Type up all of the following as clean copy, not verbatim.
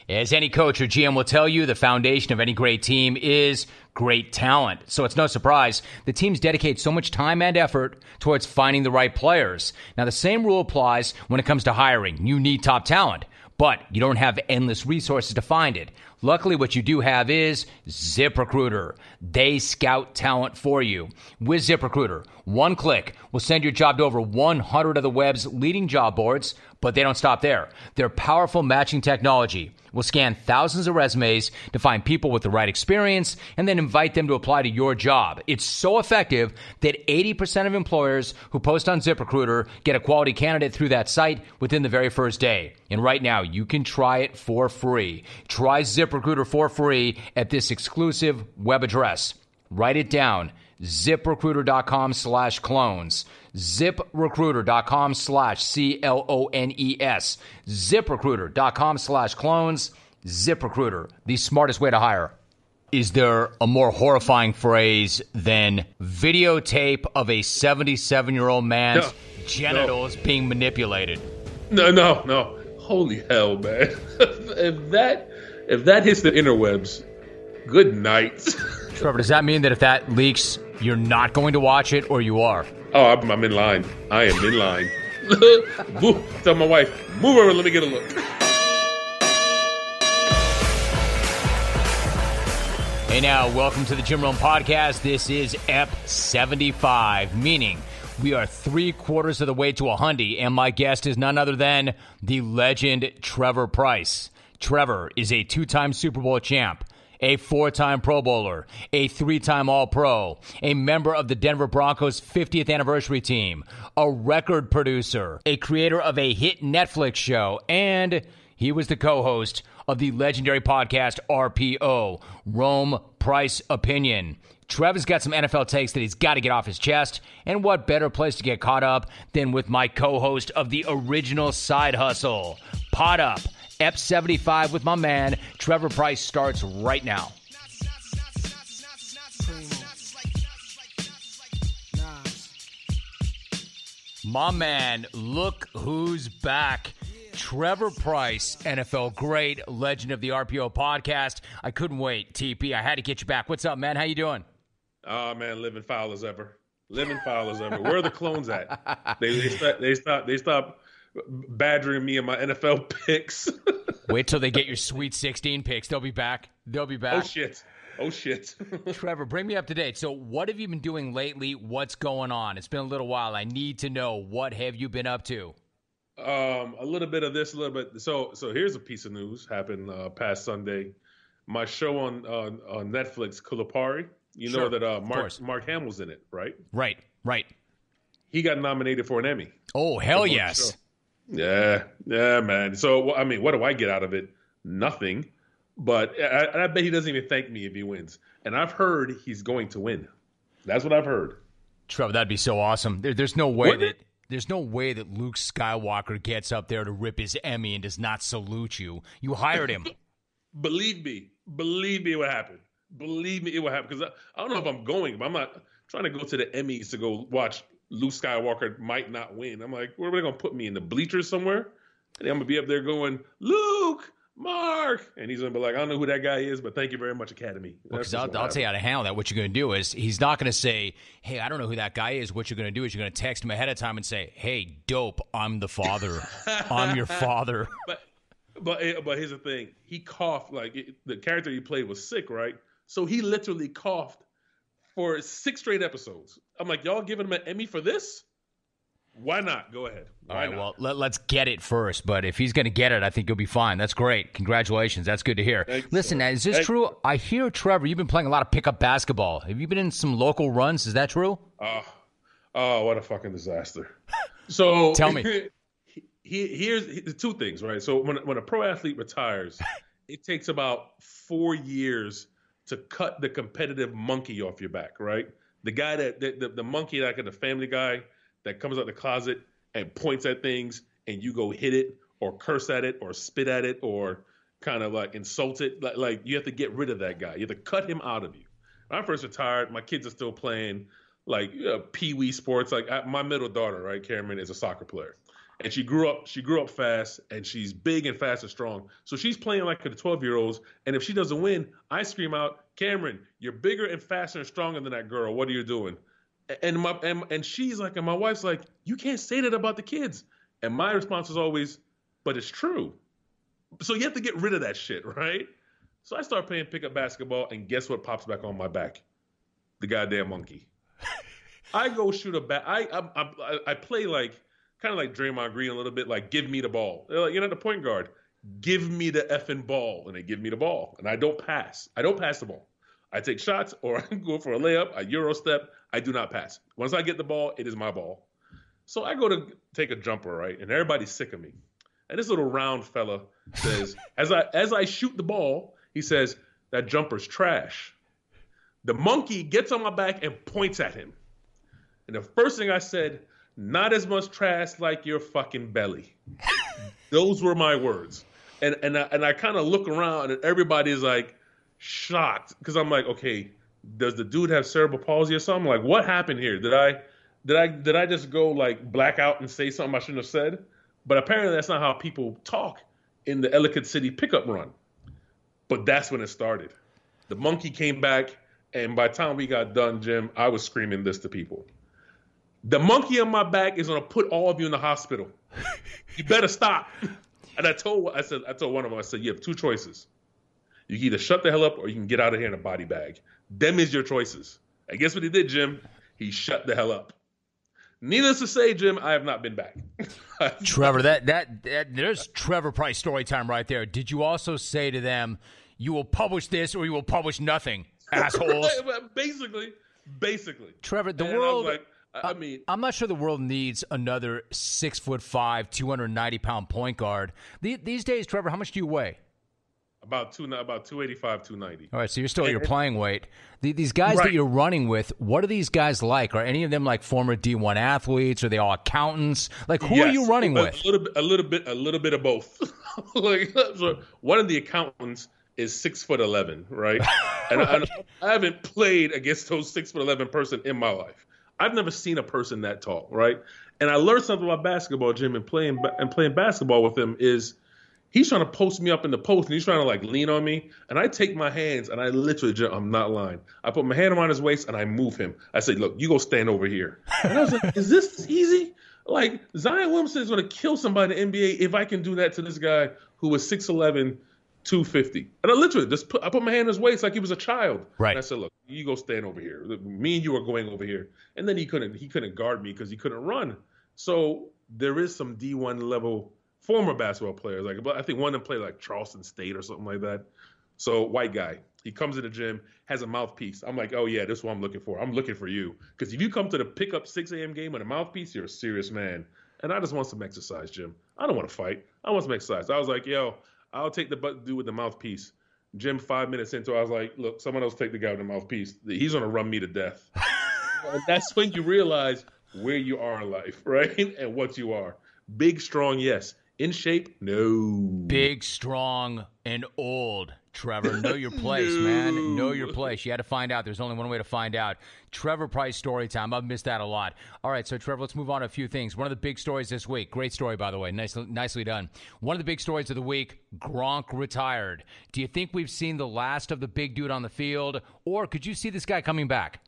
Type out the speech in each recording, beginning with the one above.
As any coach or GM will tell you, the foundation of any great team is great talent. So it's no surprise the teams dedicate so much time and effort towards finding the right players. Now, the same rule applies when it comes to hiring. You need top talent, but you don't have endless resources to find it. Luckily, what you do have is ZipRecruiter. They scout talent for you. With ZipRecruiter, one click will send your job to over 100 of the web's leading job boards, but they don't stop there. Their powerful matching technology will scan thousands of resumes to find people with the right experience and then invite them to apply to your job. It's so effective that 80% of employers who post on ZipRecruiter get a quality candidate through that site within the very first day. And right now, you can try it for free. Try ZipRecruiter for free at this exclusive web address. Write it down. ZipRecruiter.com/clones. ZipRecruiter.com/CLONES. ZipRecruiter.com/clones. ZipRecruiter, the smartest way to hire. Is there a more horrifying phrase than videotape of a 77-year-old man's genitals being manipulated? No. Holy hell, man. If that hits the interwebs, good night. Trevor, does that mean that if that leaks, you're not going to watch it, or you are? Oh, I'm in line. I am in line. Tell my wife, move over, let me get a look. Hey now, welcome to the Jim Rome Podcast. This is EP 75, meaning we are 3/4 of the way to a hundy, and my guest is none other than the legend Trevor Pryce. Trevor is a 2-time Super Bowl champ, a 4-time Pro Bowler, a 3-time All-Pro, a member of the Denver Broncos' 50th anniversary team, a record producer, a creator of a hit Netflix show, and he was the co-host of the legendary podcast RPO, Rome Price Opinion. Trevor's got some NFL takes that he's got to get off his chest, and what better place to get caught up than with my co-host of the original Side Hustle, Pod Up. EP 75 with my man, Trevor Pryce, starts right now. My man, look who's back. Trevor Pryce, NFL great, legend of the RPO podcast. I couldn't wait, TP. I had to get you back. What's up, man? How you doing? Oh, man, living foul as ever. Where are the clones at? They stop badgering me in my NFL picks. Wait till they get your Sweet 16 picks. They'll be back. Oh, shit. Trevor, bring me up to date. So what have you been doing lately? What's going on? It's been a little while. I need to know. What have you been up to? A little bit of this, a little bit. So here's a piece of news happened past Sunday. My show on Netflix, Kulapari. You know that Mark Hamill's in it, right? Right. He got nominated for an Emmy. Oh, hell yes. Yeah, man. So, I mean, what do I get out of it? Nothing. But I bet he doesn't even thank me if he wins. And I've heard he's going to win. That's what I've heard. Trevor, that'd be so awesome. There's no way that Luke Skywalker gets up there to rip his Emmy and does not salute you. You hired him. Believe me, it would happen. Because I don't know if I'm going, but I'm not trying to go to the Emmys to go watch Luke Skywalker might not win. I'm like, where are they going to put me, in the bleachers somewhere? And I'm going to be up there going, Luke, Mark. And he's going to be like, I don't know who that guy is, but thank you very much, Academy. Because I'll tell you how to handle that. What you're going to do is he's not going to say, hey, I don't know who that guy is. What you're going to do is you're going to text him ahead of time and say, hey, dope, I'm the father. I'm your father. But here's the thing. He coughed. The character he played was sick, right? So he literally coughed for 6 straight episodes. I'm like, y'all giving him an Emmy for this? Why not? Go ahead. All right, well, let's get it first. But if he's going to get it, I think he'll be fine. That's great. Congratulations. That's good to hear. Listen, is this true? I hear, Trevor, you've been playing a lot of pickup basketball. Have you been in some local runs? Is that true? Oh, what a fucking disaster. So tell me. Here's the 2 things, right? So when a pro athlete retires, it takes about 4 years to cut the competitive monkey off your back, right? The guy the monkey, like the Family Guy, that comes out the closet and points at things and you go hit it or curse at it or spit at it or kind of like insult it. Like you have to get rid of that guy. You have to cut him out of you. When I first retired, my kids are still playing like pee-wee sports. Like my middle daughter, right, Cameron, is a soccer player. And she grew up fast, and she's big and fast and strong. So she's playing like the 12-year-olds. And if she doesn't win, I scream out, Cameron, you're bigger and faster and stronger than that girl. What are you doing? And she's like, and my wife's like, you can't say that about the kids. And my response is always, but it's true. So you have to get rid of that shit, right? So I start playing pickup basketball, and guess what pops back on my back? The goddamn monkey. I go shoot a bat. I play like kind of like Draymond Green a little bit, like give me the ball. They're like, you're not the point guard. Give me the effing ball, and they give me the ball, and I don't pass. I don't pass the ball. I take shots, or I go for a layup, a Euro step. I do not pass. Once I get the ball, it is my ball. So I go to take a jumper, right, and everybody's sick of me. And this little round fella says, as I shoot the ball, he says, that jumper's trash. The monkey gets on my back and points at him. And the first thing I said, not as much trash like your fucking belly. Those were my words. And I kind of look around, and everybody's like shocked, because I'm like, okay, does the dude have cerebral palsy or something? Like, what happened here? Did I just go like black out and say something I shouldn't have said? But apparently that's not how people talk in the Ellicott City pickup run. But that's when it started. The monkey came back, and by the time we got done, Jim, I was screaming this to people. The monkey on my back is going to put all of you in the hospital. You better stop. And I told one of them, I said, you have two choices. You can either shut the hell up, or you can get out of here in a body bag. Them is your choices. And guess what he did, Jim? He shut the hell up. Needless to say, Jim, I have not been back. Trevor, that there's Trevor Price story time right there. Did you also say to them, you will publish this or you will publish nothing, assholes? Basically. Trevor, the world, I'm not sure the world needs another 6'5", 290-pound point guard. These days, Trevor, how much do you weigh? About 285, 290. All right, so you're still at your playing weight. These guys that you're running with, what are these guys like? Are any of them like former D1 athletes? Are they all accountants? Like, who are you running with? A little bit of both. Like, so one of the accountants is 6'11", right? and I haven't played against those 6'11" person in my life. I've never seen a person that tall, right? And I learned something about basketball, Jim, and playing basketball with him is he's trying to post me up in the post, and he's trying to like lean on me. And I take my hands, and I literally, Jim, I'm not lying, I put my hand around his waist, and I move him. I say, look, you go stand over here. And I was like, is this easy? Like, Zion Williamson is going to kill somebody in the NBA if I can do that to this guy who was 6'11", 250. And I literally I put my hand in his waist like he was a child. Right. And I said, look, you go stand over here. Me and you are going over here. And then he couldn't guard me because he couldn't run. So there is some D1 level former basketball players. Like, I think one of them played like Charleston State or something like that. So white guy, he comes to the gym, has a mouthpiece. I'm like, oh yeah, this is what I'm looking for. I'm looking for you. Because if you come to the pickup 6 a.m. game with a mouthpiece, you're a serious man. And I just want some exercise, Jim. I don't want to fight. I want some exercise. I was like, yo, I'll take the dude with the mouthpiece. Jim, 5 minutes into it, I was like, look, someone else take the guy with the mouthpiece. He's going to run me to death. And that's when you realize where you are in life, right? And what you are. Big, strong, yes. In shape, no. Big, strong, and old. Trevor, know your place, man. Know your place. You had to find out. There's only one way to find out. Trevor Price story time. I've missed that a lot. All right, so Trevor, let's move on to a few things. One of the big stories this week. Great story, by the way. Nicely done. One of the big stories of the week, Gronk retired. Do you think we've seen the last of the big dude on the field, or could you see this guy coming back?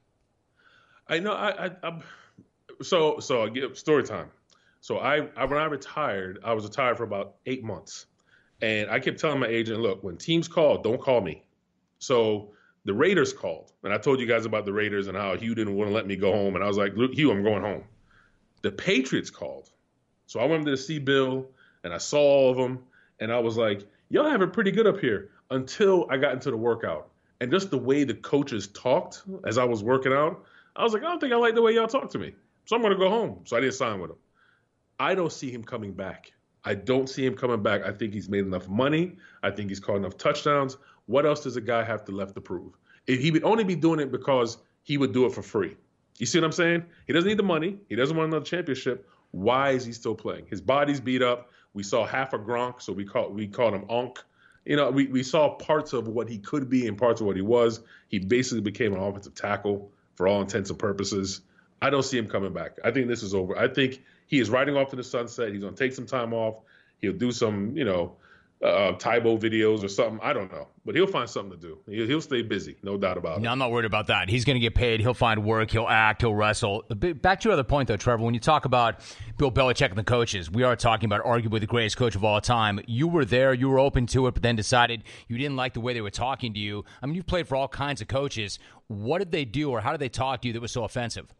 I know. So I'll give story time. So when I retired, I was retired for about 8 months. And I kept telling my agent, look, when teams call, don't call me. So the Raiders called. And I told you guys about the Raiders and how Hugh didn't want to let me go home. And I was like, look, Hugh, I'm going home. The Patriots called. So I went to see Bill, and I saw all of them. And I was like, y'all have it pretty good up here, until I got into the workout. And just the way the coaches talked as I was working out, I was like, I don't think I like the way y'all talk to me. So I'm going to go home. So I didn't sign with him. I don't see him coming back. I don't see him coming back. I think he's made enough money. I think he's caught enough touchdowns. What else does a guy have left to prove? If he would only be doing it because he would do it for free. You see what I'm saying? He doesn't need the money. He doesn't want another championship. Why is he still playing? His body's beat up. We saw half a Gronk, so we called him Onk. You know, we saw parts of what he could be and parts of what he was. He basically became an offensive tackle for all intents and purposes. I don't see him coming back. I think this is over. I think He is riding off to the sunset. He's going to take some time off. He'll do some, Tybo videos or something. I don't know. But he'll find something to do. He'll stay busy, no doubt about it. No, I'm not worried about that. He's going to get paid. He'll find work. He'll act. He'll wrestle. Back to your other point, though, Trevor, when you talk about Bill Belichick and the coaches, we are talking about arguably the greatest coach of all time. You were there. You were open to it, but then decided you didn't like the way they were talking to you. I mean, you've played for all kinds of coaches. What did they do, or how did they talk to you that was so offensive?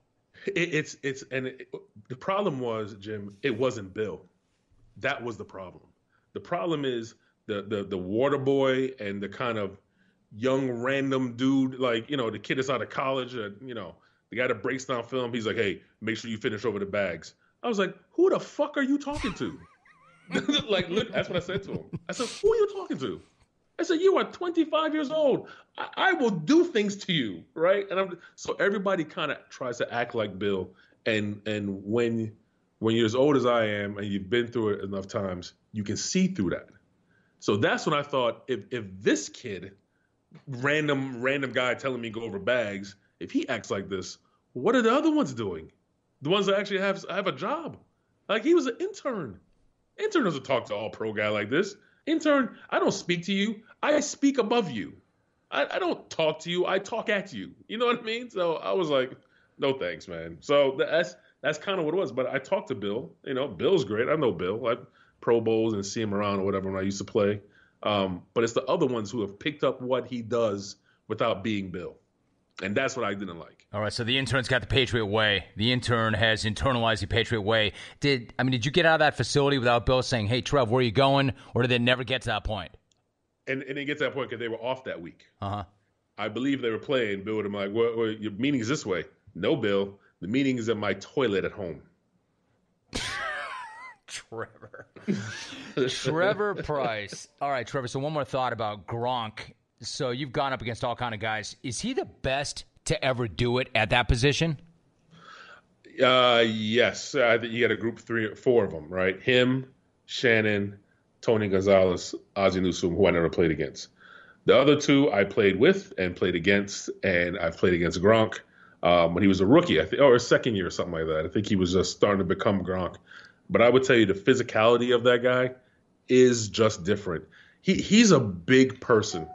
The problem was, Jim, it wasn't Bill. That was the problem. The problem is the water boy and the kind of young random dude, like, the kid that's out of college, the guy that breaks down film. He's like, hey, make sure you finish over the bags. I was like, who the fuck are you talking to? Like, look, that's what I said to him. I said, who are you talking to? I said, you are 25 years old. I will do things to you, right? So everybody kind of tries to act like Bill. And when you're as old as I am and you've been through it enough times, you can see through that. So that's when I thought, if this kid, random guy telling me go over bags, if he acts like this, what are the other ones doing? The ones that actually have a job. Like, he was an intern. Intern doesn't talk to all pro guy like this. Intern, I don't speak to you. I speak above you. I don't talk to you. I talk at you. You know what I mean? So I was like, no thanks, man. So that's kind of what it was. But I talked to Bill. Bill's great. I know Bill. I Pro Bowls and see him around or whatever when I used to play. But it's the other ones who have picked up what he does without being Bill. And that's what I didn't like. All right, so the intern's got the Patriot way. The intern has internalized the Patriot way. Did you get out of that facility without Bill saying, hey, Trev, where are you going? Or did they never get to that point? And they get to that point because they were off that week. Uh-huh. I believe they were playing. Bill would have been like, well, your meeting's this way. No, Bill. The meeting is at my toilet at home. Trevor Price. All right, Trevor, so one more thought about Gronk. So you've gone up against all kind of guys. Is he the best to ever do it at that position? Yes. I think you got a group 4 of them, right? Him, Shannon, Tony Gonzalez, Ozzie Newsome, who I never played against. The other 2 I played with and played against, and I've played against Gronk when he was a rookie, I think, or his second year or something like that. I think he was just starting to become Gronk. But I would tell you the physicality of that guy is just different. He's a big person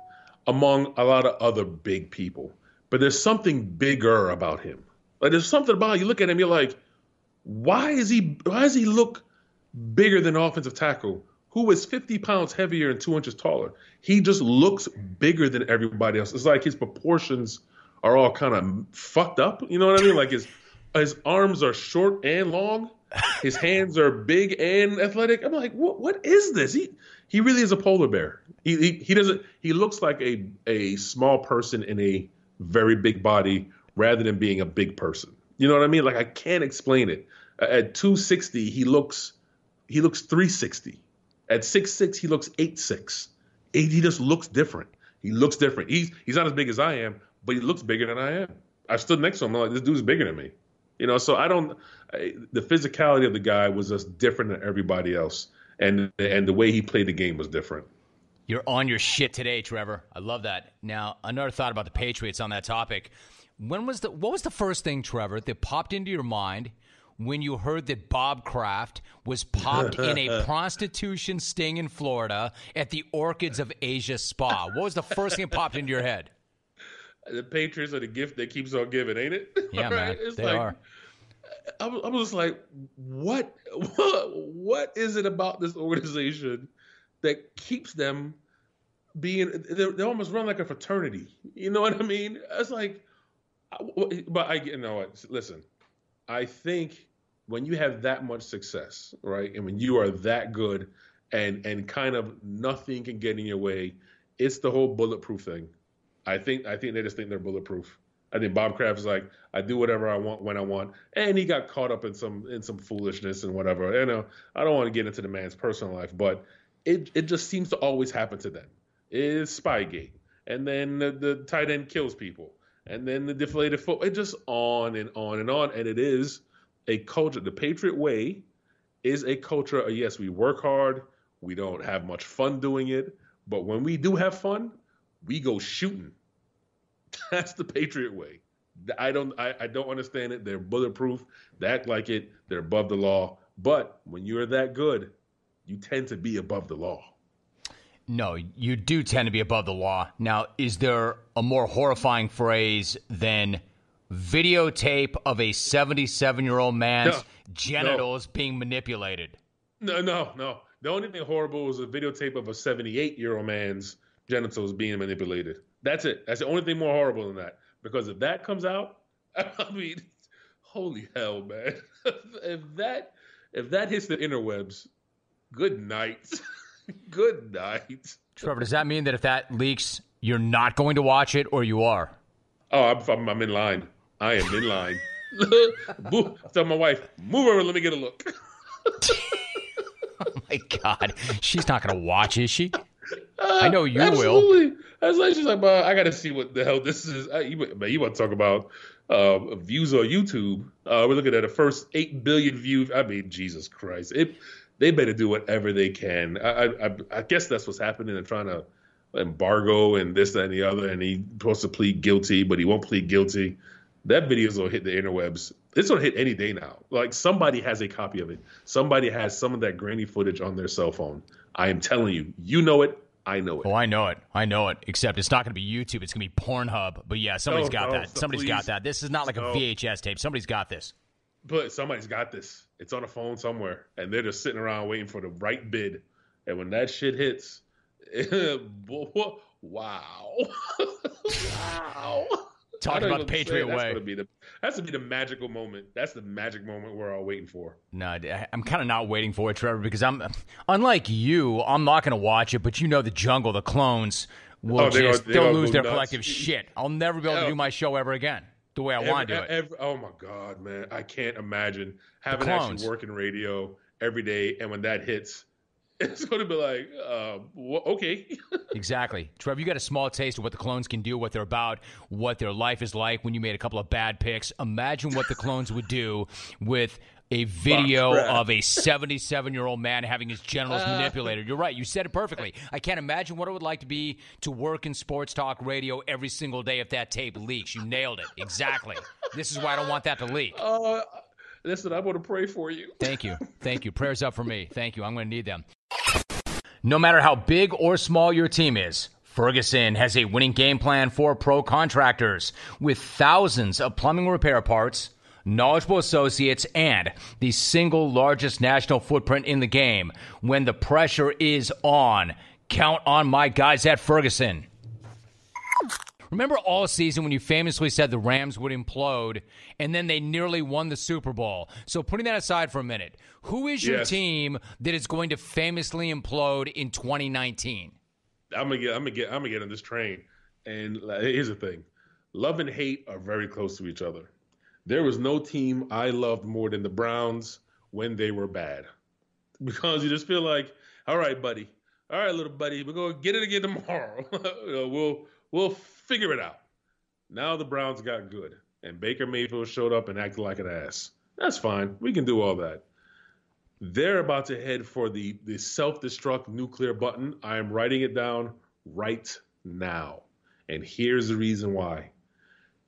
among a lot of other big people. But there's something bigger about him. Like, there's something about you look at him, you're like, why does he look bigger than an offensive tackle who is 50 pounds heavier and 2 inches taller? He just looks bigger than everybody else. It's like his proportions are all kind of fucked up. You know what I mean? Like his arms are short and long. His hands are big and athletic. I'm like, what is this? He really is a polar bear. He looks like a small person in a very big body rather than being a big person. You know what I mean? Like, I can't explain it. At 260, he looks 360. At 6'6", he looks 8'6". He just looks different. He looks different. He's not as big as I am, but he looks bigger than I am. I stood next to him. I'm like, this dude's bigger than me. So the physicality of the guy was just different than everybody else. And the way he played the game was different. You're on your shit today, Trevor. I love that. Now, another thought about the Patriots on that topic. What was the first thing, Trevor, that popped into your mind when you heard that Bob Kraft was popped in a prostitution sting in Florida at the Orchids of Asia Spa? What was the first thing that popped into your head? The Patriots are the gift that keeps on giving, ain't it? Yeah, right? man, they are. I was just like, what is it about this organization that keeps them being? They almost run like a fraternity. You know what I mean? It's like, but you know what? Listen, I think when you have that much success, right, and when you are that good, and kind of nothing can get in your way, it's the whole bulletproof thing. I think they just think they're bulletproof. I think Bob Kraft is like, I do whatever I want when I want, and he got caught up in some foolishness and whatever. I don't want to get into the man's personal life, but it just seems to always happen to them. It's Spygate, and then the tight end kills people, and then the deflated foot. It just on and on and on, and it is a culture. The Patriot way is a culture of, yes, we work hard, we don't have much fun doing it, but when we do have fun, we go shooting. That's the Patriot way. I don't understand it. They're bulletproof. They act like it. They're above the law. But when you're that good, you tend to be above the law. No, you do tend to be above the law. Now, is there a more horrifying phrase than videotape of a 77-year-old man's genitals being manipulated? No. The only thing horrible was a videotape of a 78-year-old man's genitals being manipulated. That's it. That's the only thing more horrible than that. Because if that comes out, I mean, holy hell, man. If that hits the interwebs, good night. Good night. Trevor, does that mean that if that leaks, you're not going to watch it, or you are? Oh, I'm in line. I am in line. Tell my wife, move over, let me get a look. Oh, my God. She's not going to watch, is she? I know you absolutely. will. That's like she's like, I got to see what the hell this is. You want to talk about views on YouTube? We're looking at the first 8 billion views. I mean, Jesus Christ. They better do whatever they can. I guess that's what's happening. They're trying to embargo and this, that, and the other, and he's supposed to plead guilty, but he won't plead guilty. That video's going to hit the interwebs. It's going to hit any day now. Like, somebody has a copy of it. Somebody has some of that grainy footage on their cell phone. I am telling you. You know it. I know it. Oh, I know it. I know it. Except it's not going to be YouTube. It's going to be Pornhub. But, yeah, somebody's got that. Somebody's got that. This is not like a VHS tape. Somebody's got this. But somebody's got this. It's on a phone somewhere, and they're just sitting around waiting for the right bid. And when that shit hits, wow. Wow. Talking about the Patriot way. That's going to be the magical moment. That's the magic moment we're all waiting for. No, I'm kind of not waiting for it, Trevor, because unlike you, I'm not going to watch it, but you know the jungle, the clones, will they'll lose their collective shit. I'll never be able to do my show ever again the way I want to do it. Oh, my God, man. I can't imagine having actually working radio every day, and when that hits, it's going to be like, okay. Exactly. Trevor, you got a small taste of what the clones can do, what they're about, what their life is like when you made a couple of bad picks. Imagine what the clones would do with a video of a 77-year-old man having his genitals manipulated. You're right. You said it perfectly. I can't imagine what it would like to be to work in sports talk radio every single day if that tape leaks. You nailed it. Exactly. This is why I don't want that to leak. Listen, I'm going to pray for you. Thank you. Thank you. Prayers up for me. Thank you. I'm going to need them. No matter how big or small your team is, Ferguson has a winning game plan for pro contractors with thousands of plumbing repair parts, knowledgeable associates, and the single largest national footprint in the game. When the pressure is on, count on my guys at Ferguson. Remember all season when you famously said the Rams would implode, and then they nearly won the Super Bowl. So putting that aside for a minute, who is your team that is going to famously implode in 2019? I'm gonna get on this train. And here's the thing: love and hate are very close to each other. There was no team I loved more than the Browns when they were bad, because you just feel like, all right, buddy, all right, little buddy, we're gonna get it again tomorrow. We'll figure it out. Now the Browns got good, and Baker Mayfield showed up and acted like an ass. That's fine. We can do all that. They're about to head for the self-destruct nuclear button. I am writing it down right now. And here's the reason why.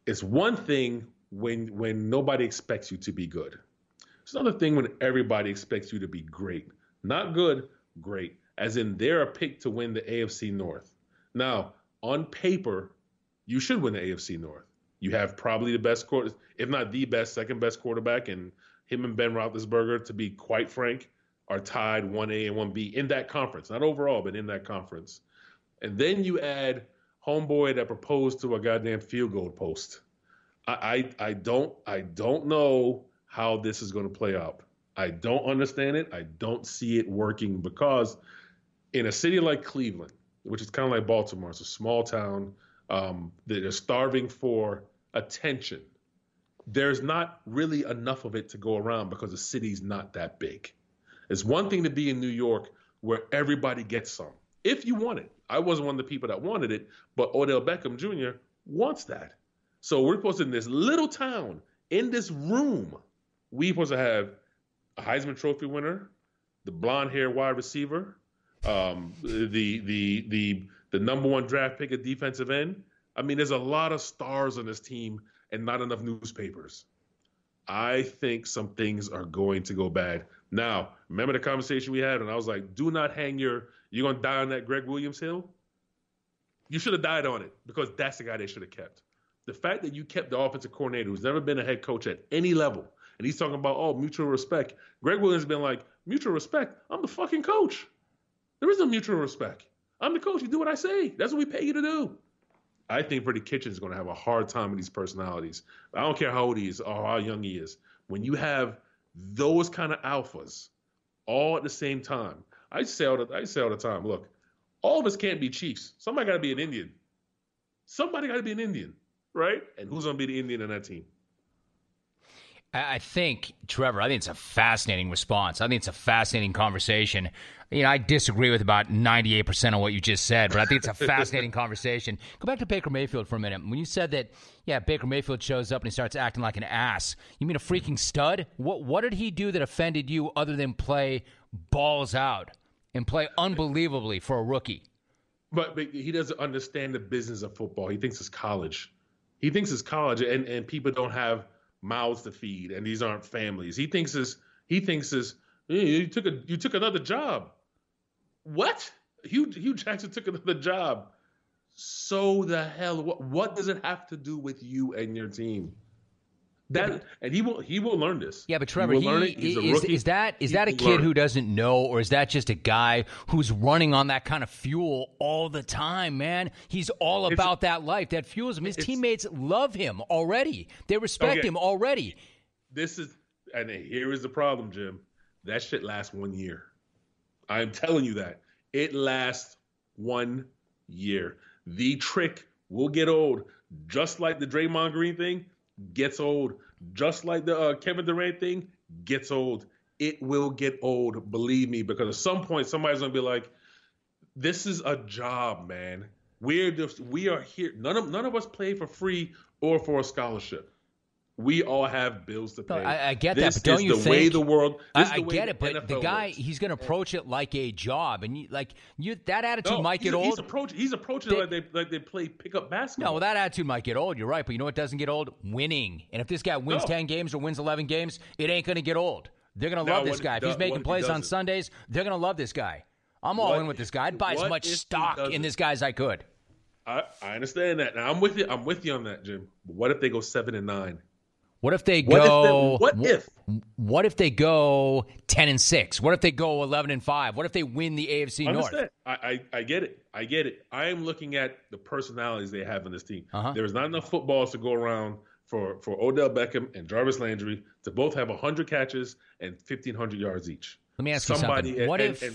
It's one thing when nobody expects you to be good. It's another thing when everybody expects you to be great. Not good, great. As in, they're a pick to win the AFC North. Now, on paper, you should win the AFC North. You have probably the best if not the best, second best quarterback, and him and Ben Roethlisberger, to be quite frank, are tied 1A and 1B in that conference. Not overall, but in that conference. And then you add homeboy that proposed to a goddamn field goal post. I don't know how this is going to play out. I don't understand it. I don't see it working, because in a city like Cleveland, which is kind of like Baltimore, it's a small town that are starving for attention. There's not really enough of it to go around because the city's not that big. It's one thing to be in New York where everybody gets some, if you want it. I wasn't one of the people that wanted it, but Odell Beckham Jr. wants that. So we're supposed to, in this little town, in this room, we're supposed to have a Heisman Trophy winner, the blonde-haired wide receiver, the number one draft pick at defensive end. I mean, there's a lot of stars on this team and not enough newspapers. I think some things are going to go bad. Now, remember the conversation we had, and I was like, "Do not hang you're gonna die on that Greg Williams hill." You should have died on it because that's the guy they should have kept. The fact that you kept the offensive coordinator who's never been a head coach at any level, and he's talking about mutual respect. Greg Williams has been like, mutual respect. I'm the fucking coach. There is no mutual respect. I'm the coach. You do what I say. That's what we pay you to do. I think Freddie Kitchens is going to have a hard time with these personalities. I don't care how old he is or how young he is. When you have those kind of alphas all at the same time, I say all the time, look, all of us can't be Chiefs. Somebody got to be an Indian. Somebody got to be an Indian, right? And who's going to be the Indian in that team? I think, Trevor, I think it's a fascinating response. I think it's a fascinating conversation. I disagree with about 98% of what you just said, but I think it's a fascinating conversation. Go back to Baker Mayfield for a minute. When you said that, Baker Mayfield shows up and he starts acting like an ass, you mean a freaking stud? What did he do that offended you other than play balls out and play unbelievably for a rookie? But he doesn't understand the business of football. He thinks it's college. And people don't have mouths to feed, and these aren't families. He thinks you took another job. What? Hugh Jackson took another job. So the hell, what does it have to do with you and your team? And he will learn this. Yeah, but Trevor, is that a kid who doesn't know, or is that just a guy who's running on that kind of fuel all the time, man? He's all about that life. That fuels him. His teammates love him already. They respect him already. And here is the problem, Jim. That shit lasts 1 year. I'm telling you that. It lasts 1 year. The trick will get old, just like the Draymond Green thing gets old, just like the Kevin Durant thing gets old. It will get old, believe me, because at some point somebody's gonna be like, "This is a job, man. We are here. None of us play for free or for a scholarship. We all have bills to pay." I get that, but don't you think? This is the way the world. I get it, but the guy, he's going to approach it like a job, and that attitude might get old. He's approaching it like they play pickup basketball. No, well, that attitude might get old. You're right, but you know what doesn't get old? Winning. And if this guy wins 10 games or wins 11 games, it ain't going to get old. They're going to love this guy. If he's making plays on Sundays, they're going to love this guy. I'm all in with this guy. I'd buy as much stock in this guy as I could. I understand that. Now I'm with you on that, Jim. But what if they go 7-9? What if they go? What if they go 10-6? What if they go 11-5? What if they win the AFC North? I get it. I am looking at the personalities they have in this team. Uh-huh. There is not enough footballs to go around for Odell Beckham and Jarvis Landry to both have 100 catches and 1,500 yards each. Let me ask you something. What if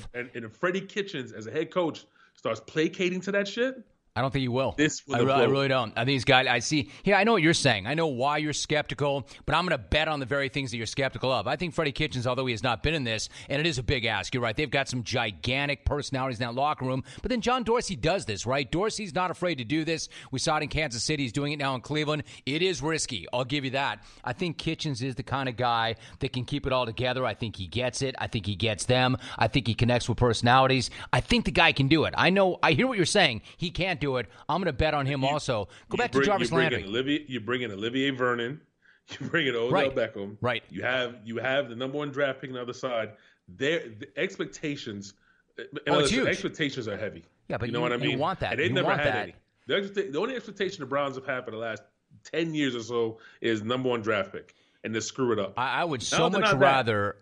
Freddie Kitchens as a head coach starts placating to that shit? I don't think you will. I really don't. I think these guys, I see. Here, I know what you're saying. I know why you're skeptical, but I'm going to bet on the very things that you're skeptical of. I think Freddie Kitchens, although he has not been in this, and it is a big ask, you're right. They've got some gigantic personalities in that locker room. But then John Dorsey does this, right? Dorsey's not afraid to do this. We saw it in Kansas City. He's doing it now in Cleveland. It is risky. I'll give you that. I think Kitchens is the kind of guy that can keep it all together. I think he gets it. I think he gets them. I think he connects with personalities. I think the guy can do it. I hear what you're saying. He can't do it. I'm going to bet on him also. Go back to Jarvis Landry. You bring in Olivier Vernon. You bring in Odell Beckham. Right. You have the number one draft pick on the other side. The expectations. It's huge. Expectations are heavy. Yeah, but you know what I mean. You want that. And they've never had that. any. The only expectation the Browns have had for the last 10 years or so is number one draft pick. And to screw it up. I would so much rather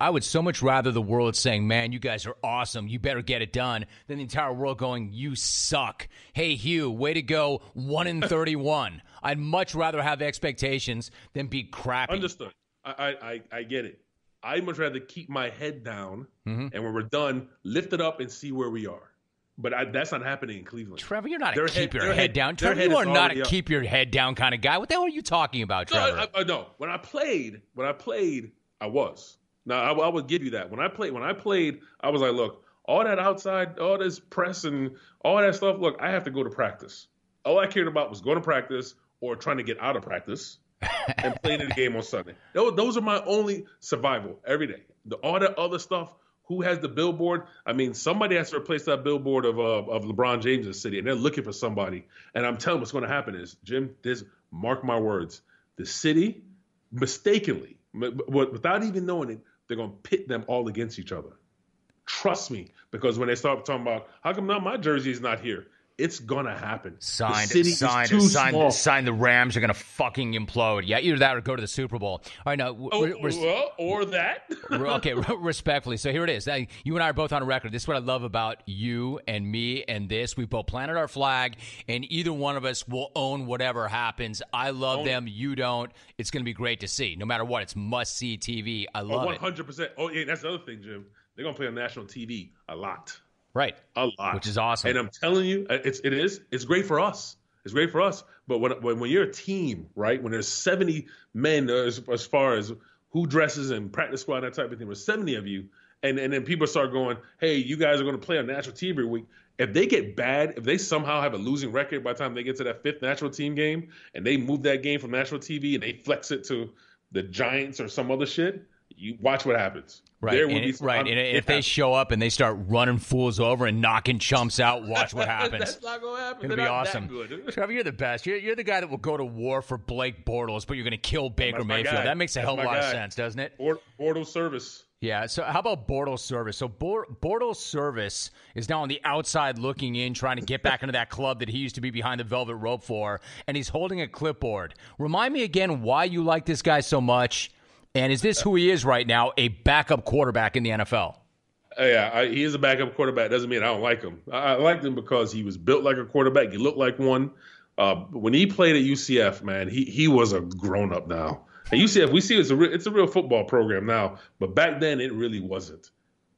the world saying, "Man, you guys are awesome. You better get it done," than the entire world going, "You suck. Hey, Hugh, way to go, 1-31." I'd much rather have expectations than be crappy. Understood. I get it. I'd much rather keep my head down, and when we're done, lift it up and see where we are. But that's not happening in Cleveland. Trevor, you're not a keep your head down. Trevor, you are not a keep your head down kind of guy. What the hell are you talking about, Trevor? No. When I played, I was. Now I would give you that. When I played, I was like, look, all that outside, all this press and all that stuff. Look, I have to go to practice. All I cared about was going to practice or trying to get out of practice and playing in the game on Sunday. Those are my only survival every day. All that other stuff. Who has the billboard? I mean, somebody has to replace that billboard of LeBron James' city, and they're looking for somebody. And I'm telling you what's going to happen is, Jim, mark my words, the city mistakenly, without even knowing it, they're going to pit them all against each other. Trust me, because when they start talking about how come now my jersey is not here, it's gonna happen. Signed. The city is too small. Signed. The Rams are gonna fucking implode. Yeah, either that or go to the Super Bowl. All right, now. Or that. Okay, respectfully. So here it is. You and I are both on record. This is what I love about you and me and this. We both planted our flag, and either one of us will own whatever happens. I love them. You don't. It's gonna be great to see. No matter what, it's must-see TV. I love it. 100%. Oh, yeah, that's the other thing, Jim. They're gonna play on national TV a lot. Right. A lot. Which is awesome. And I'm telling you, it's great for us. It's great for us. But when you're a team, right, when there's 70 men as far as who dresses and practice squad, that type of thing, there's 70 of you, and then people start going, hey, you guys are going to play on national TV every week. If they get bad, if they somehow have a losing record by the time they get to that 5th national team game and they move that game from national TV and they flex it to the Giants or some other shit, you watch what happens. Right, and if they show up and they start running fools over and knocking chumps out, watch what happens. That's not going to happen. It's going to be awesome. Trevor, you're the best. You're the guy that will go to war for Blake Bortles, but you're going to kill Baker Mayfield. That makes a hell of a lot of sense, doesn't it? Bortles service. Yeah, so how about Bortles service? So Bortles service is now on the outside looking in, trying to get back into that club that he used to be behind the velvet rope for, and he's holding a clipboard. Remind me again why you like this guy so much. And is this who he is right now, a backup quarterback in the NFL? Yeah, he is a backup quarterback. Doesn't mean I don't like him. I liked him because he was built like a quarterback. He looked like one. When he played at UCF, man, he was a grown-up now. At UCF, we see it's a real football program now, but back then it really wasn't.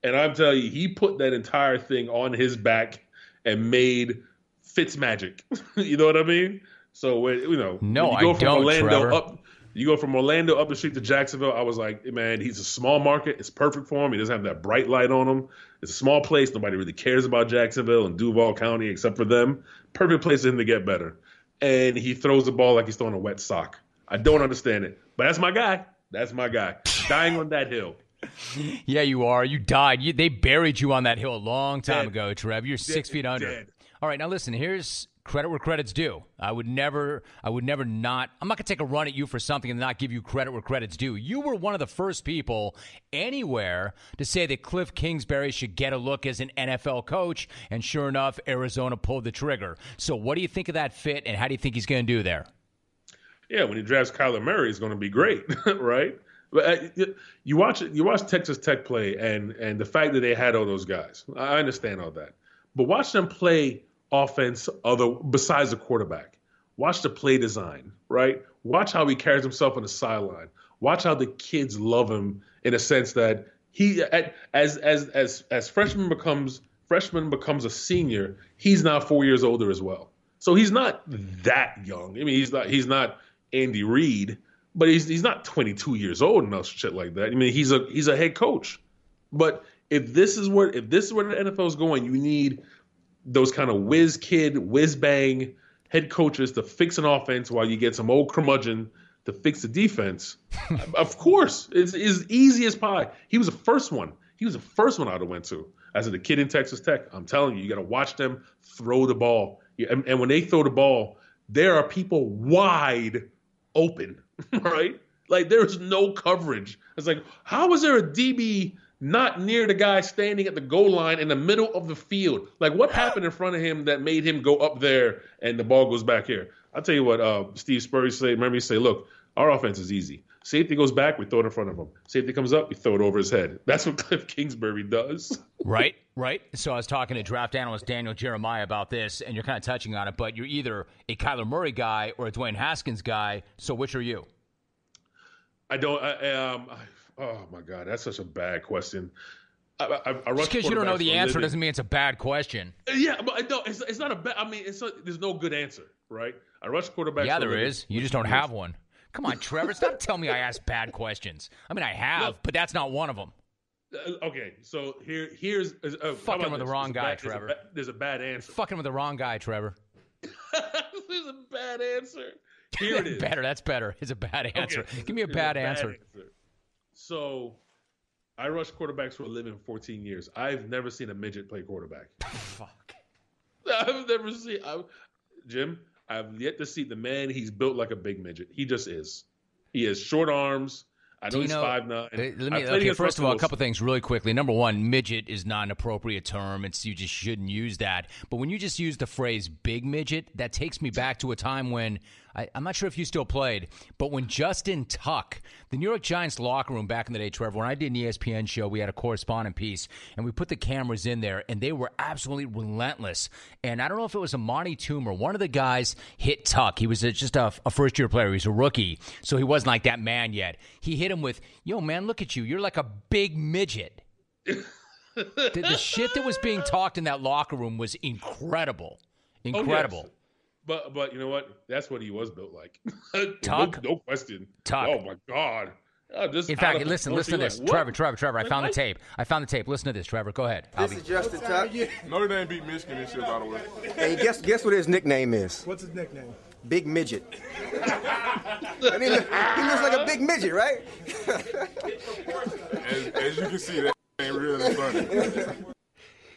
And I'm telling you, he put that entire thing on his back and made Fitzmagic. You know what I mean? So when you go from Orlando You go from Orlando up the street to Jacksonville, I was like, man, he's a small market. It's perfect for him. He doesn't have that bright light on him. It's a small place. Nobody really cares about Jacksonville and Duval County except for them. Perfect place for him to get better. And he throws the ball like he's throwing a wet sock. I don't understand it. But that's my guy. That's my guy. Dying on that hill. Yeah, you are. You died. They buried you on that hill a long time ago, Trev. You're 6 feet under. Dead. All right, now listen, here's credit where credit's due. I'm not going to take a run at you for something and not give you credit where credit's due. You were one of the first people anywhere to say that Cliff Kingsbury should get a look as an NFL coach, and sure enough, Arizona pulled the trigger. So what do you think of that fit, and how do you think he's going to do there? Yeah, when he drafts Kyler Murray, it's going to be great, right? But you watch Texas Tech play, and the fact that they had all those guys. I understand all that. But watch them play offense besides the quarterback. Watch the play design, right? Watch how he carries himself on the sideline. Watch how the kids love him in a sense that he as freshman becomes a senior, he's now 4 years older as well. So he's not that young. I mean, he's not Andy Reid, but he's not 22 years old and no shit like that. I mean, he's a head coach. But if this is where the NFL is going, you need those kind of whiz bang head coaches to fix an offense while you get some old curmudgeon to fix the defense. Of course, it's easy as pie. He was the first one. I would have went to as a kid in Texas Tech. I'm telling you, you got to watch them throw the ball. And when they throw the ball, there are people wide open, right? Like there's no coverage. It's like, how is there a DB not near the guy standing at the goal line in the middle of the field? Like what happened in front of him that made him go up there and the ball goes back here? I'll tell you what Steve Spurrier said. Remember he said, look, our offense is easy. Safety goes back, we throw it in front of him. Safety comes up, we throw it over his head. That's what Cliff Kingsbury does. Right. So I was talking to draft analyst Daniel Jeremiah about this, and you're kind of touching on it, but you're either a Kyler Murray guy or a Dwayne Haskins guy. So which are you? Oh, my God, that's such a bad question. Just because you don't know the answer doesn't mean it's a bad question. Yeah, but no, it's not a bad – I mean, there's no good answer, right? I rush quarterbacks. Yeah, there is. You just don't have one. Come on, Trevor. Stop telling me I ask bad questions. I mean, I have, but that's not one of them. Okay, so here's fucking with the wrong guy, Trevor. There's a bad answer. Fucking with the wrong guy, Trevor. There's a bad answer. Here it is. Better. That's better. It's a bad answer. Okay, Give me a bad answer. So, I rushed quarterbacks for a living 14 years. I've never seen a midget play quarterback. Fuck. I've never seen. Jim, I've yet to see the man. He's built like a big midget. He just is. He has short arms. I know he's 5'9". First of all, a couple things really quickly. Number one, midget is not an appropriate term. You just shouldn't use that. But when you just use the phrase big midget, that takes me back to a time when, I'm not sure if you still played, but when Justin Tuck, the New York Giants locker room back in the day, Trevor, when I did an ESPN show, we had a correspondent piece, and we put the cameras in there, and they were absolutely relentless. And I don't know if it was Amani Toomer. One of the guys hit Tuck. He was just a first-year player. He was a rookie, so he wasn't like that man yet. He hit him with, yo, man, look at you. You're like a big midget. the shit that was being talked in that locker room was incredible. Incredible. Oh, yes. But you know what? That's what he was built like. Tuck? No question. Tuck. Oh, my God. In fact, listen to this. Like, Trevor, I found the tape. Listen to this, Trevor. Go ahead. This is Justin Tuck. Notre Dame beat Michigan this year, by the way. Hey, guess what his nickname is? What's his nickname? Big Midget. And he looks like a big midget, right? As you can see, that ain't really funny.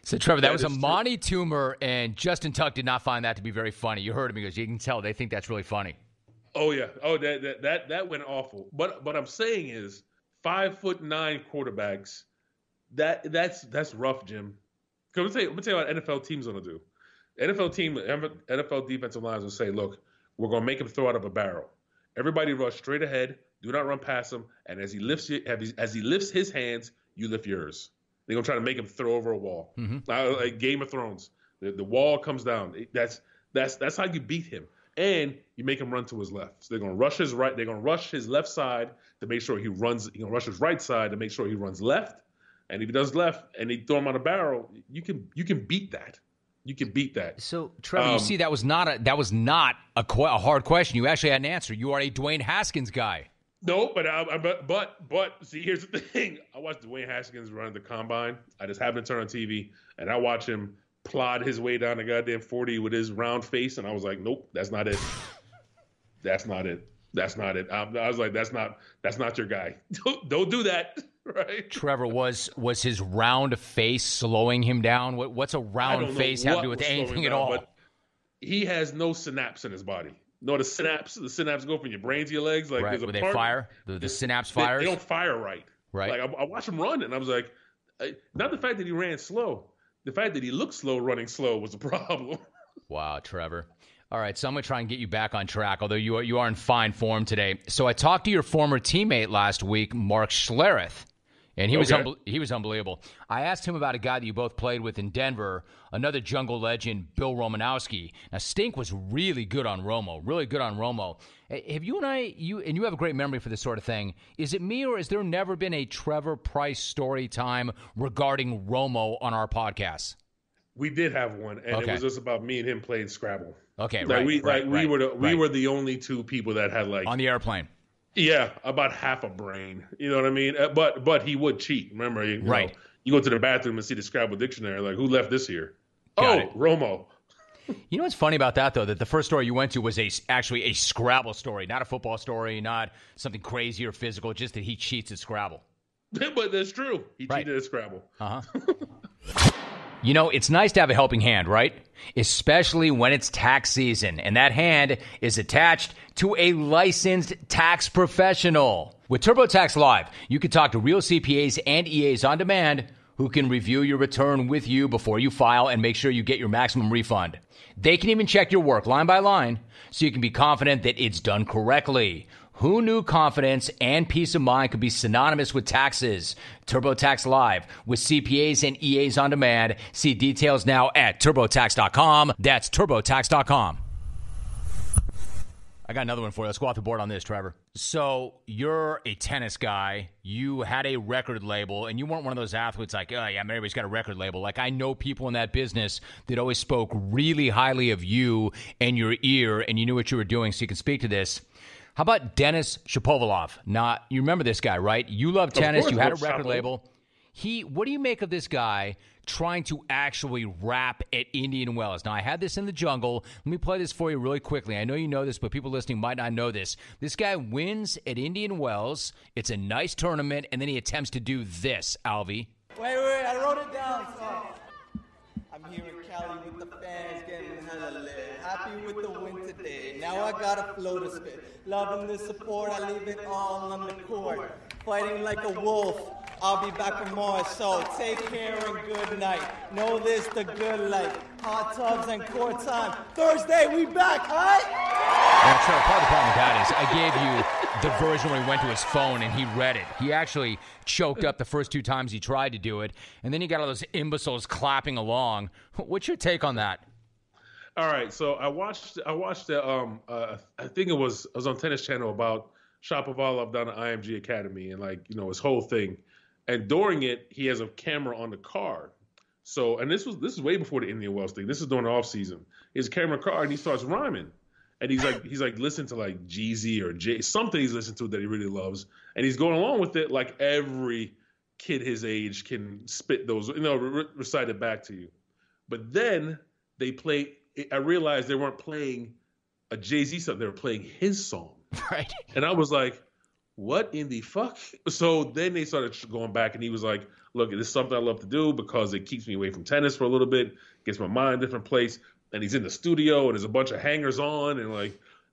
So, Trevor, that was Amani Toomer, and Justin Tuck did not find that to be very funny. You heard him. He goes, you can tell they think that's really funny. Oh, yeah. Oh, that went awful. But what I'm saying is 5'9" quarterbacks, that's rough, Jim. I'm gonna tell you what NFL teams gonna do. NFL defensive lines will say, look, we're gonna make him throw out of a barrel. Everybody rush straight ahead. Do not run past him. And as he lifts his hands, you lift yours. They're gonna try to make him throw over a wall. Mm-hmm. Like Game of Thrones, the wall comes down. That's how you beat him. And you make him run to his left. So they're going to rush his right. They're going to rush his left side to make sure he runs. You're going to rush his right side to make sure he runs left. And if he does left and they throw him on a barrel, you can beat that. You can beat that. So, Trevor, you see, that was not a hard question. You actually had an answer. You are a Dwayne Haskins guy. No, but see, here's the thing. I watched Dwayne Haskins run the combine. I just happened to turn on TV and I watch him plod his way down the goddamn 40 with his round face, and I was like, nope, that's not it. That's not it. I was like, that's not your guy. Don't do that, right? Trevor, was his round face slowing him down? What's a round face have to do with anything at all? But he has no synapse in his body. No, the synapse go from your brain to your legs. Like, right, there's a they part, fire? The synapse fires? They don't fire right. Right. Like, I watched him run, and I was like, not the fact that he ran slow. The fact that he looked slow running slow was a problem. Wow, Trevor. All right, so I'm going to try and get you back on track, although you are in fine form today. So I talked to your former teammate last week, Mark Schlereth, and he was unbelievable. I asked him about a guy that you both played with in Denver, another jungle legend, Bill Romanowski. Now, Stink was really good on Romo. Have you and you have a great memory for this sort of thing. Is it me, or has there never been a Trevor Price story time regarding Romo on our podcast? We did have one, and It was just about me and him playing Scrabble. Okay, we were the only two people that had, like, on the airplane. Yeah, about half a brain. You know what I mean? But he would cheat. Remember, you go to the bathroom and see the Scrabble dictionary. Like, who left this here? Got it. Romo. You know what's funny about that, though? That the first story you went to was actually a Scrabble story, not a football story, not something crazy or physical, just that he cheats at Scrabble. But that's true. He cheated at Scrabble. Uh-huh. You know, it's nice to have a helping hand, right? Especially when it's tax season, and that hand is attached to a licensed tax professional. With TurboTax Live, you can talk to real CPAs and EAs on demand who can review your return with you before you file and make sure you get your maximum refund. They can even check your work line by line so you can be confident that it's done correctly. Who knew confidence and peace of mind could be synonymous with taxes? TurboTax Live with CPAs and EAs on demand. See details now at TurboTax.com. That's TurboTax.com. I got another one for you. Let's go off the board on this, Trevor. So you're a tennis guy. You had a record label, and you weren't one of those athletes like, oh, yeah, everybody's got a record label. Like, I know people in that business that always spoke really highly of you and your ear, and you knew what you were doing, so you can speak to this. How about Denis Shapovalov? Now, you remember this guy, right? You love tennis. You had a record label. What do you make of this guy trying to actually rap at Indian Wells? Now, I had this in the jungle. Let me play this for you really quickly. I know you know this, but people listening might not know this. This guy wins at Indian Wells. It's a nice tournament, and then he attempts to do this, Alvy. Wait, I wrote it down. I'm here in Cali with the fans, getting hella lit. Happy with the win today. Now I got a flow to spit. Loving the support, I leave it all on the court. fighting like a wolf. I'll be back for more, so take care and good night. Know this, the good life. Hot tubs and court time. Thursday, we back, alright? Yeah, Trevor, part of the problem with that is I gave you the version where he went to his phone and he read it. He actually choked up the first 2 times he tried to do it, and then you got all those imbeciles clapping along. What's your take on that? All right, so I watched I think it was on Tennis Channel about Shapovalov down at IMG Academy and his whole thing. And during it, he has a camera on the car. So, and this is way before the Indian Wells thing. This is during the off season. He has a camera car and he starts rhyming. And he's like listening to like Jeezy or Jay, something he's listening to that he really loves. And he's going along with it like every kid his age can spit those, recite it back to you. But then I realized they weren't playing a Jay-Z song. They were playing his song. Right. And I was like, what in the fuck? So then they started going back, and he was like, look, this is something I love to do because it keeps me away from tennis for a little bit, gets my mind in a different place. And he's in the studio, and there's a bunch of hangers on, and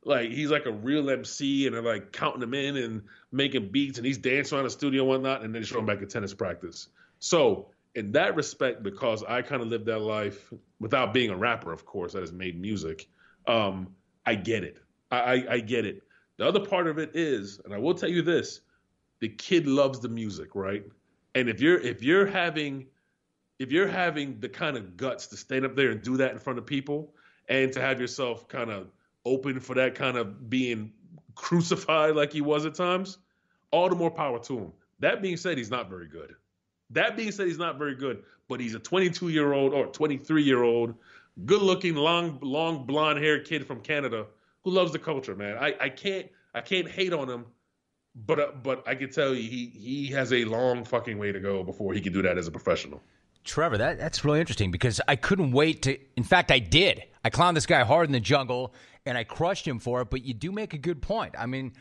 like he's like a real MC, and they're like counting him in and making beats, and he's dancing around the studio and whatnot, and then showing back at tennis practice. So in that respect, because I kind of lived that life without being a rapper, of course, I just made music, I get it. I get it. The other part of it is, and I will tell you this, the kid loves the music, right? And if you're having the kind of guts to stand up there and do that in front of people, and to have yourself kind of open for that kind of being crucified like he was at times, all the more power to him. That being said, he's not very good. But he's a 22-year-old or 23-year-old, good-looking, long blonde-haired kid from Canada who loves the culture, man. I can't hate on him, but I can tell you he has a long fucking way to go before he can do that as a professional. Trevor, that's really interesting because I couldn't wait to – in fact, I did. I clowned this guy hard in the jungle, and I crushed him for it, but you do make a good point. I mean,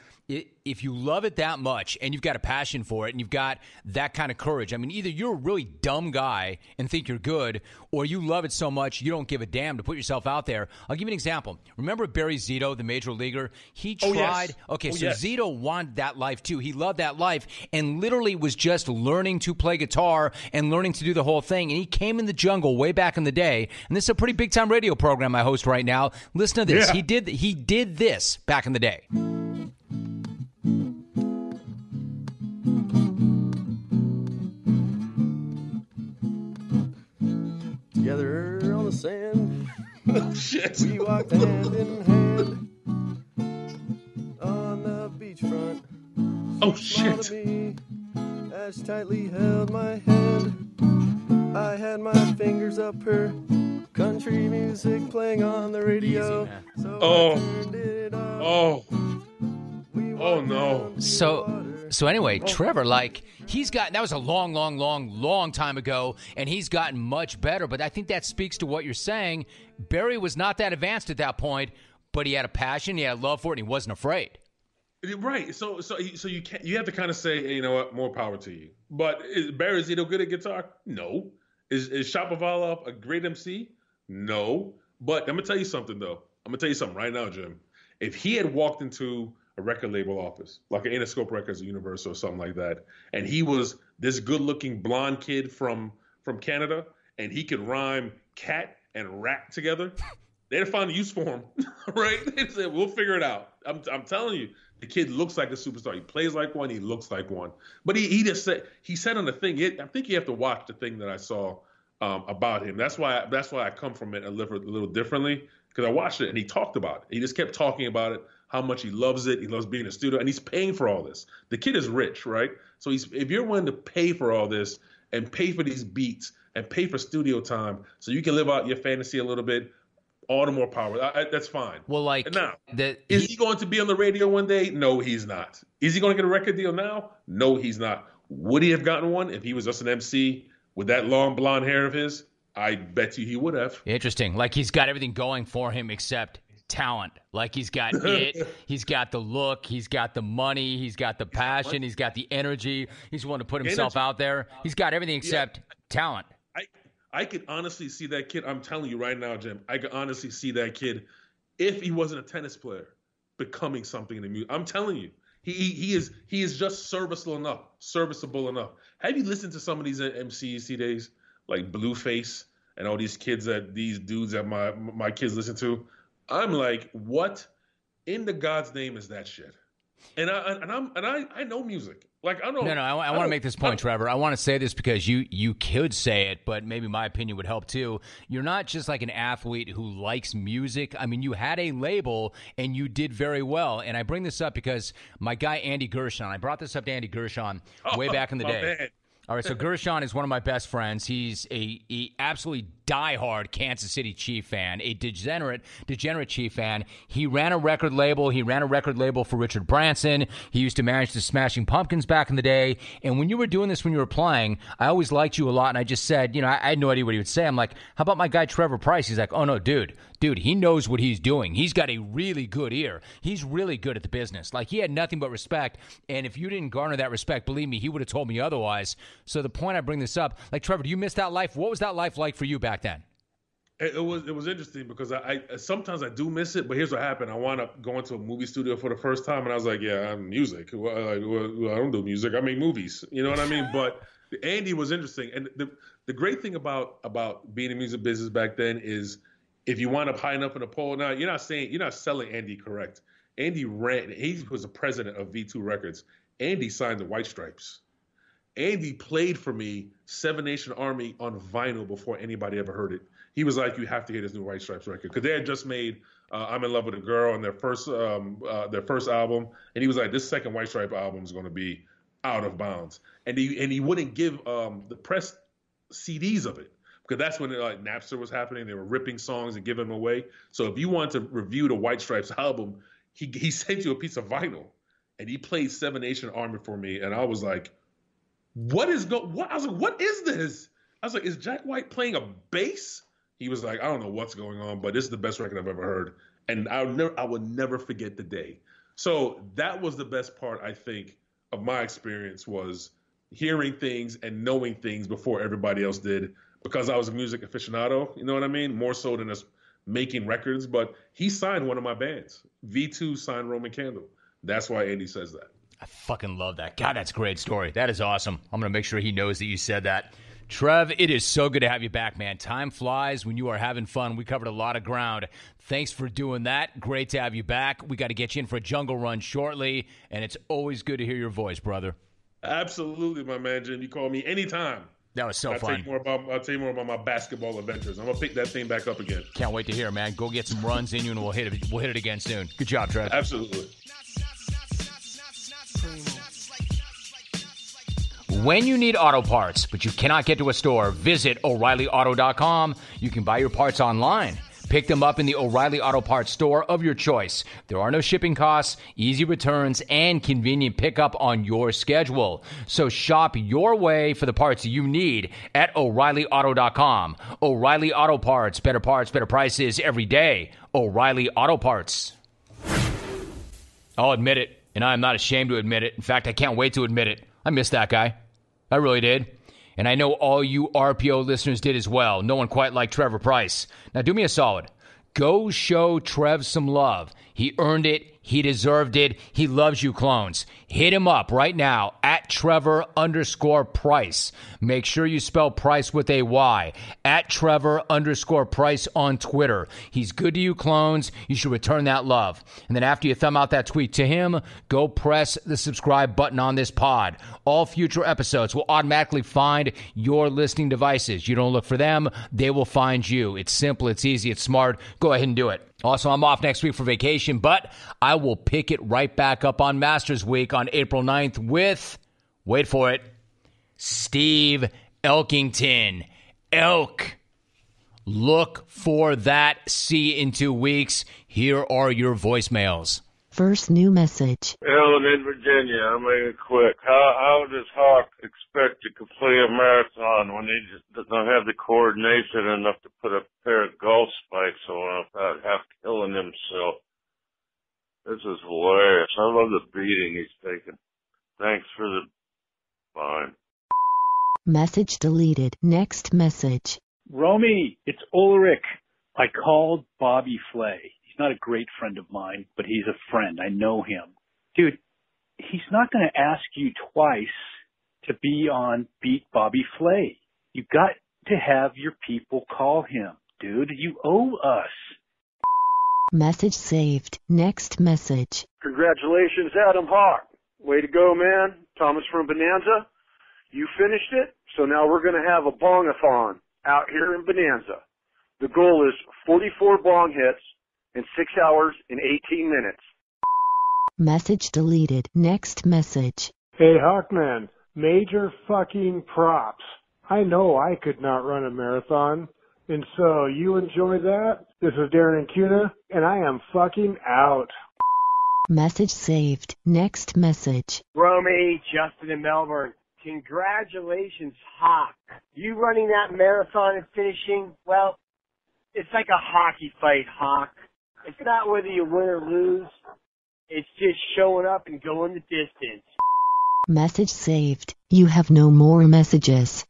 if you love it that much and you've got a passion for it and you've got that kind of courage, I mean, either you're a really dumb guy and think you're good, or you love it so much you don't give a damn to put yourself out there. I'll give you an example. Remember Barry Zito, the major leaguer? He tried. Yes. Okay, so yes. Zito wanted that life too. He loved that life and literally was just learning to play guitar and learning to do the whole thing. And he came in the jungle way back in the day. And this is a pretty big time radio program I host right now. Listen to this. Yeah. He did this back in the day. Together on the sand, oh, shit. We walked hand in hand on the beachfront. Oh shit! Me, as tightly held my hand, I had my fingers up her country music playing on the radio. Easy, so I turned it on. Oh no! So anyway, Trevor, like that was a long time ago, and he's gotten much better. But I think that speaks to what you're saying. Barry was not that advanced at that point, but he had a passion, he had love for it, and he wasn't afraid. Right. So you have to kind of say, hey, you know what, more power to you. But is Barry Zito good at guitar? No. Is Shapovalov a great MC? No. But I'm gonna tell you something though. I'm gonna tell you something right now, Jim. If he had walked into a record label office, like an Interscope Records or Universal or something like that, and he was this good-looking blonde kid from Canada, and he could rhyme cat and rat together, they'd have found a use for him, right? They'd say, we'll figure it out. I'm telling you, the kid looks like a superstar. He plays like one. He looks like one. But he said on the thing, I think you have to watch the thing that I saw about him. That's why I come from it a little differently, because I watched it and he talked about it. He just kept talking about it, how much he loves it. He loves being in a studio, and he's paying for all this. The kid is rich, right? So if you're willing to pay for all this and pay for these beats and pay for studio time so you can live out your fantasy a little bit, all the more power. That's fine. Well, like now, is he going to be on the radio one day? No, he's not. Is he going to get a record deal now? No, he's not. Would he have gotten one if he was just an MC with that long blonde hair of his? I bet you he would have. Interesting. Like he's got everything going for him except talent. Like he's got it. He's got the look. He's got the money. He's got the passion. He's got the energy. He's willing to put himself out there. He's got everything except talent. I could honestly see that kid. I'm telling you right now, Jim, I could honestly see that kid, if he wasn't a tennis player, becoming something in the music. I'm telling you, He is just serviceable enough. Have you listened to some of these MCs these days, like Blueface and all these dudes that my kids listen to? I'm like, what in the God's name is that shit? And I know music. Like I know. No, I want to make this point, Trevor. I want to say this because you could say it, but maybe my opinion would help too. You're not just like an athlete who likes music. I mean, you had a label and you did very well. And I bring this up because my guy Andy Gershon. I brought this up to Andy Gershon way back in the day. Man. All right, so Gershon is one of my best friends. He's a absolutely diehard Kansas City Chief fan, a degenerate Chief fan. He ran a record label. He ran a record label for Richard Branson. He used to manage the Smashing Pumpkins back in the day. And when you were doing this, when you were playing, I always liked you a lot. And I just said, I had no idea what he would say. I'm like, how about my guy Trevor Price? He's like, oh, no, dude, he knows what he's doing. He's got a really good ear. He's really good at the business. Like, he had nothing but respect. And if you didn't garner that respect, believe me, he would have told me otherwise. So the point I bring this up, like, Trevor, do you miss that life? What was that life like for you back then? It was interesting because I sometimes I do miss it, but here's what happened. I wound up going to a movie studio for the first time, and I was like, yeah, I'm music. Well, I don't do music. I make movies. You know what I mean? But Andy was interesting. And the great thing about being in the music business back then is if you wind up high enough in the poll, now you're not selling Andy correct. He was the president of V2 Records. Andy signed the White Stripes. Andy played for me Seven Nation Army on vinyl before anybody ever heard it. He was like, you have to hear this new White Stripes record. Because they had just made I'm in Love with a Girl on their first album. And he was like, this second White Stripe album is going to be out of bounds. And he wouldn't give the press CDs of it. Because that's when Napster was happening. They were ripping songs and giving them away. So if you wanted to review the White Stripes album, he sent you a piece of vinyl. And he played Seven Nation Army for me. And I was like, what? I was like, what is this? I was like, is Jack White playing a bass? He was like, I don't know what's going on, but this is the best record I've ever heard. And I will never forget the day. So that was the best part, I think, of my experience was hearing things and knowing things before everybody else did because I was a music aficionado, you know what I mean? More so than just making records. But he signed one of my bands. V2 signed Roman Candle. That's why Andy says that. I fucking love that. God, that's a great story. That is awesome. I'm going to make sure he knows that you said that. Trev, it is so good to have you back, man. Time flies when you are having fun. We covered a lot of ground. Thanks for doing that. Great to have you back. We got to get you in for a jungle run shortly, and it's always good to hear your voice, brother. Absolutely, my man, Jim. You call me anytime. That was so fun. I'll tell you more about my basketball adventures. I'm going to pick that thing back up again. Can't wait to hear, man. Go get some runs in you, and we'll hit it again soon. Good job, Trev. Absolutely. When you need auto parts, but you cannot get to a store, visit O'ReillyAuto.com. You can buy your parts online. Pick them up in the O'Reilly Auto Parts store of your choice. There are no shipping costs, easy returns, and convenient pickup on your schedule. So shop your way for the parts you need at O'ReillyAuto.com. O'Reilly Auto Parts. Better prices every day. O'Reilly Auto Parts. I'll admit it, and I'm not ashamed to admit it. In fact, I can't wait to admit it. I missed that guy. I really did. And I know all you RPO listeners did as well. No one quite like Trevor Price. Now do me a solid. Go show Trev some love. He earned it. He deserved it. He loves you clones. Hit him up right now at Trevor_Price. Make sure you spell Price with a Y. At Trevor_Price on Twitter. He's good to you clones. You should return that love. And then after you thumb out that tweet to him, go press the subscribe button on this pod. All future episodes will automatically find your listening devices. You don't look for them. They will find you. It's simple. It's easy. It's smart. Go ahead and do it. Also, I'm off next week for vacation, but I will pick it right back up on Masters Week on April 9th with, wait for it, Steve Elkington. Elk. Look for that. See you in 2 weeks. Here are your voicemails. First new message. Ellen in Virginia, I'll make it quick. How does Hawk expect to complete a marathon when he just doesn't have the coordination enough to put a pair of golf spikes on without half killing himself? This is hilarious. I love the beating he's taking. Thanks for the fine. Message deleted. Next message. Romy, it's Ulrich. I called Bobby Flay. He's not a great friend of mine, but he's a friend. I know him. Dude, he's not going to ask you twice to be on Beat Bobby Flay. You got to have your people call him. Dude, you owe us. Message saved. Next message. Congratulations, Adam Hawk. Way to go, man. Thomas from Bonanza. You finished it, so now we're going to have a bong-a-thon out here in Bonanza. The goal is 44 bong hits in 6 hours and 18 minutes. Message deleted. Next message. Hey, Hawkman. Major fucking props. I know I could not run a marathon, and so you enjoy that? This is Darren and Cuna, and I am fucking out. Message saved. Next message. Romy, Justin in Melbourne. Congratulations, Hawk. You running that marathon and finishing, well, it's like a hockey fight, Hawk. It's not whether you win or lose. It's just showing up and going the distance. Message saved. You have no more messages.